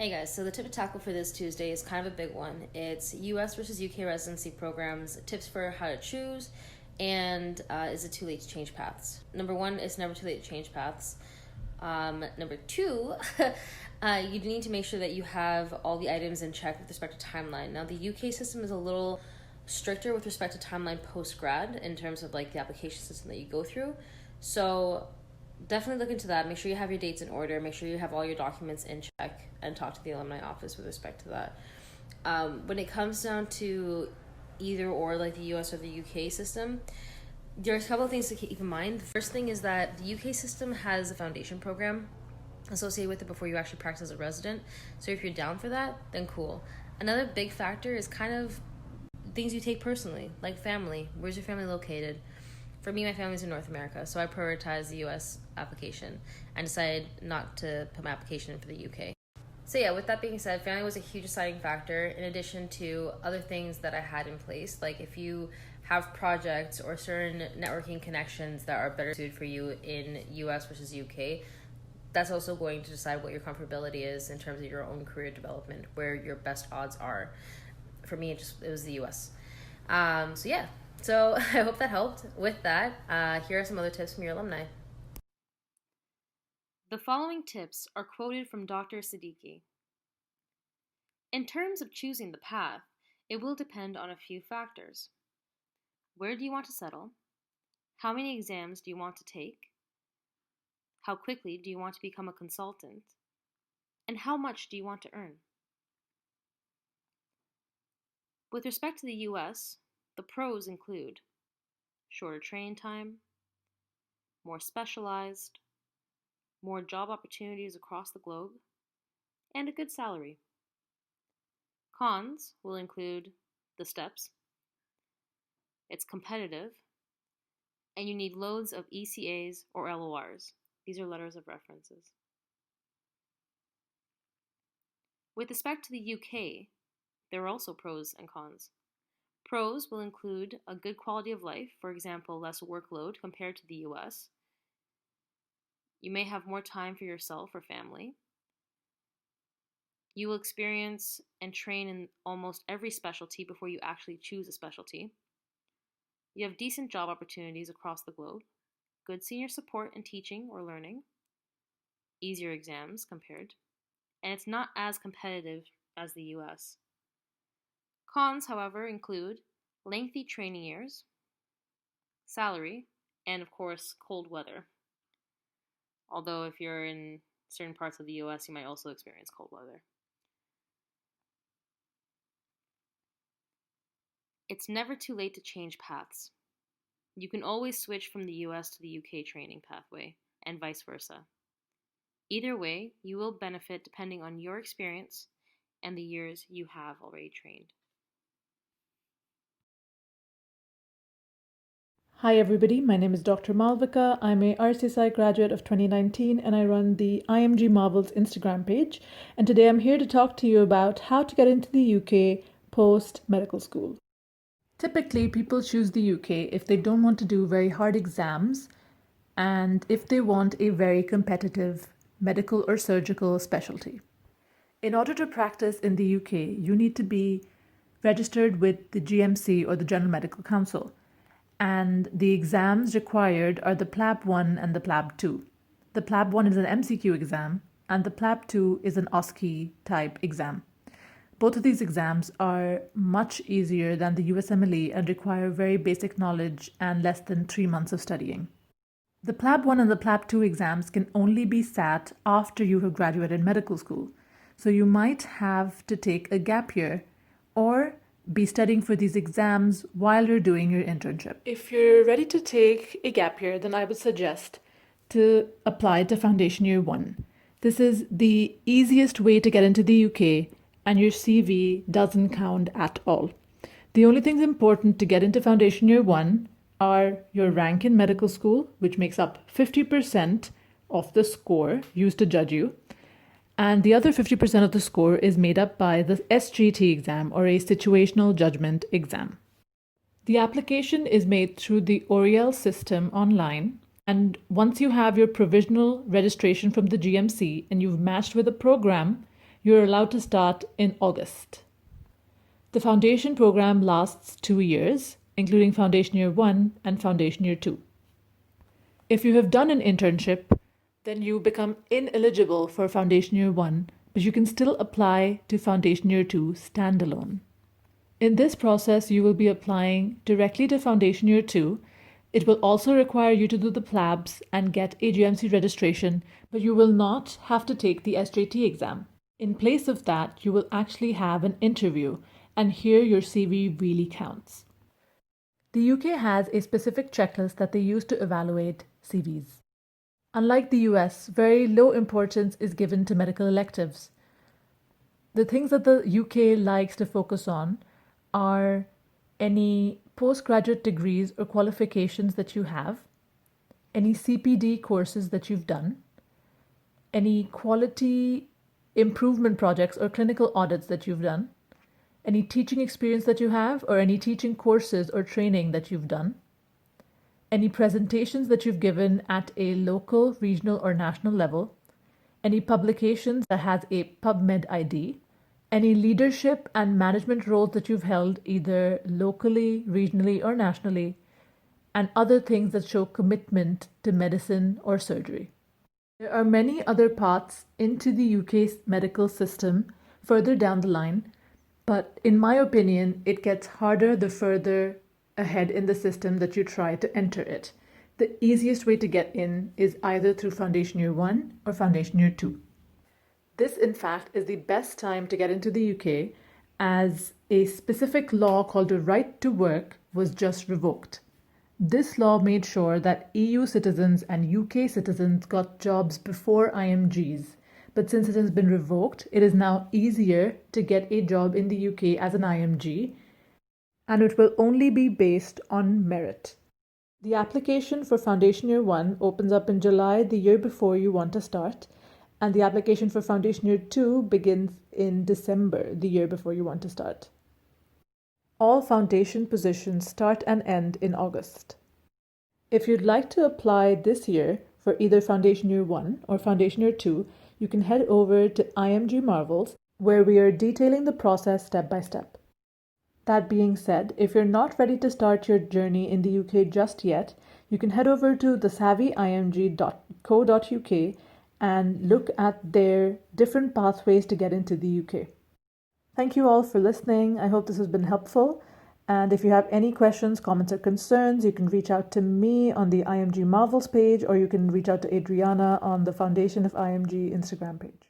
Hey guys, so the tip to tackle for this Tuesday is kind of a big one. It's US versus UK residency programs, tips for how to choose, and is it too late to change paths? Number one, it's never too late to change paths. Number two, you need to make sure that you have all the items in check with respect to timeline. Now, the UK system is a little stricter with respect to timeline post-grad in terms of like the application system that you go through. So definitely look into that. Make sure you have your dates in order. Make sure you have all your documents in check and talk to the alumni office with respect to that. When it comes down to either or, like the US or the UK system, there's a couple of things to keep in mind. The first thing is that the UK system has a foundation program associated with it before you actually practice as a resident. So if you're down for that, then cool. Another big factor is kind of things you take personally, like family. Where's your family located? For me, my family's in North America, so I prioritize the US application and decided not to put my application in for the UK. So yeah, with that being said, family was a huge deciding factor in addition to other things that I had in place. Like if you have projects or certain networking connections that are better suited for you in US versus UK, that's also going to decide what your comfortability is in terms of your own career development, where your best odds are. For me, it was the US. So I hope that helped. With that, here are some other tips from your alumni. The following tips are quoted from Dr. Siddiqui. In terms of choosing the path, it will depend on a few factors. Where do you want to settle? How many exams do you want to take? How quickly do you want to become a consultant? And how much do you want to earn? With respect to the US, the pros include shorter training time, more specialized, more job opportunities across the globe, and a good salary. Cons will include the steps, it's competitive, and you need loads of ECAs or LORs. These are letters of references. With respect to the UK, there are also pros and cons. Pros will include a good quality of life, for example, less workload compared to the US. You may have more time for yourself or family. You will experience and train in almost every specialty before you actually choose a specialty. You have decent job opportunities across the globe, good senior support in teaching or learning, easier exams compared, and it's not as competitive as the US. Cons, however, include lengthy training years, salary, and of course, cold weather. Although if you're in certain parts of the US, you might also experience cold weather. It's never too late to change paths. You can always switch from the US to the UK training pathway, and vice versa. Either way, you will benefit depending on your experience and the years you have already trained. Hi everybody, my name is Dr. Malvika. I'm a RCSI graduate of 2019 and I run the IMG Marvels Instagram page. And today I'm here to talk to you about how to get into the UK post medical school. Typically, people choose the UK if they don't want to do very hard exams and if they want a very competitive medical or surgical specialty. In order to practice in the UK, you need to be registered with the GMC or the General Medical Council. And the exams required are the PLAB 1 and the PLAB 2. The PLAB 1 is an MCQ exam, and the PLAB 2 is an OSCE type exam. Both of these exams are much easier than the USMLE and require very basic knowledge and less than 3 months of studying. The PLAB 1 and the PLAB 2 exams can only be sat after you have graduated medical school. So you might have to take a gap year or be studying for these exams while you're doing your internship. If you're ready to take a gap year, then I would suggest to apply to Foundation Year 1. This is the easiest way to get into the UK, and your CV doesn't count at all. The only things important to get into Foundation Year 1 are your rank in medical school, which makes up 50% of the score used to judge you, and the other 50% of the score is made up by the SGT exam, or a situational judgment exam. The application is made through the Oriel system online, and once you have your provisional registration from the GMC and you've matched with a program, you're allowed to start in August. The foundation program lasts 2 years, including Foundation Year 1 and Foundation Year 2. If you have done an internship, then you become ineligible for Foundation Year 1, but you can still apply to Foundation Year 2 standalone. In this process, you will be applying directly to Foundation Year 2. It will also require you to do the PLABs and get AGMC registration, but you will not have to take the SJT exam. In place of that, you will actually have an interview, and here your CV really counts. The UK has a specific checklist that they use to evaluate CVs. Unlike the US, very low importance is given to medical electives. The things that the UK likes to focus on are any postgraduate degrees or qualifications that you have, any CPD courses that you've done, any quality improvement projects or clinical audits that you've done, any teaching experience that you have or any teaching courses or training that you've done, any presentations that you've given at a local, regional, or national level, any publications that has a PubMed ID, any leadership and management roles that you've held either locally, regionally, or nationally, and other things that show commitment to medicine or surgery. There are many other paths into the UK's medical system further down the line, but in my opinion, it gets harder the further ahead in the system that you try to enter it. The easiest way to get in is either through Foundation Year 1 or Foundation Year 2. This, in fact, is the best time to get into the UK as a specific law called the Right to Work was just revoked. This law made sure that EU citizens and UK citizens got jobs before IMGs. But since it has been revoked, it is now easier to get a job in the UK as an IMG, and it will only be based on merit. The application for Foundation Year 1 opens up in July the year before you want to start, and the application for Foundation Year 2 begins in December the year before you want to start. All foundation positions start and end in August. If you'd like to apply this year for either Foundation Year 1 or Foundation Year 2, you can head over to IMG Marvels, where we are detailing the process step by step. That being said, if you're not ready to start your journey in the UK just yet, you can head over to thesavvyimg.co.uk and look at their different pathways to get into the UK. Thank you all for listening. I hope this has been helpful. And if you have any questions, comments, or concerns, you can reach out to me on the IMG Marvels page, or you can reach out to Adriana on the Foundation of IMG Instagram page.